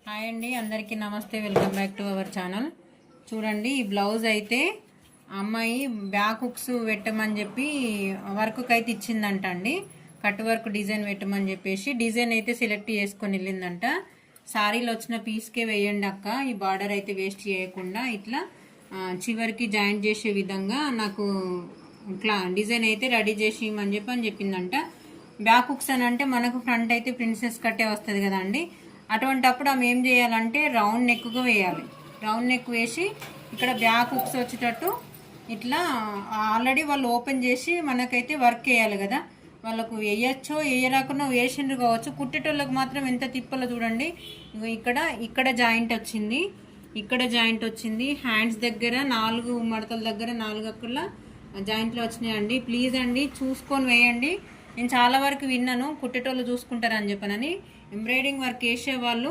Hi అండి, అందరికీ నమస్తే. Welcome back to our channel. చూడండి, ఈ బ్లౌజ్ అయితే అమ్మాయి బ్యాక్ హుక్స్ పెట్టమని చెప్పి వర్క్కి అయితే ఇచ్చిందంట అండి. కట్ వర్క్ డిజైన్ పెట్టమని చెప్పేసి డిజైన్ అయితే సెలెక్ట్ చేసుకొని వెళ్ళిందంట. సారీలో వచ్చిన పీస్కే వేయండి అక్క, ఈ బార్డర్ అయితే వేస్ట్ చేయకుండా ఇట్లా చివరికి జాయింట్ చేసే విధంగా నాకు ఇట్లా డిజైన్ అయితే రెడీ చేసి ఇవ్వమని చెప్పిందంట. బ్యాక్ హుక్స్ అని అంటే మనకు ఫ్రంట్ అయితే ప్రిన్సెస్ కట్టే వస్తుంది కదా అండి. అటువంటప్పుడు ఆమె ఏం చేయాలంటే రౌండ్ నెక్గా వేయాలి. రౌండ్ నెక్ వేసి ఇక్కడ బ్యాక్ హుక్స్ వచ్చేటట్టు ఇట్లా ఆల్రెడీ వాళ్ళు ఓపెన్ చేసి మనకైతే వర్క్ వేయాలి కదా. వాళ్ళకు వేయచ్చో వేయరాకున్నా వేసిండ్రు కావచ్చు. కుట్టేటోళ్ళకి మాత్రం ఎంత తిప్పలో చూడండి. ఇక్కడ జాయింట్ వచ్చింది, ఇక్కడ జాయింట్ వచ్చింది. హ్యాండ్స్ దగ్గర 4 మడతల దగ్గర 4 అక్కల జాయింట్లు వచ్చినాయండి. ప్లీజ్ అండి చూసుకొని వేయండి. నేను చాలా వరకు విన్నాను కుట్టేటోళ్ళు చూసుకుంటారని చెప్పనని. ఎంబ్రాయిడింగ్ వర్క్ వేసే వాళ్ళు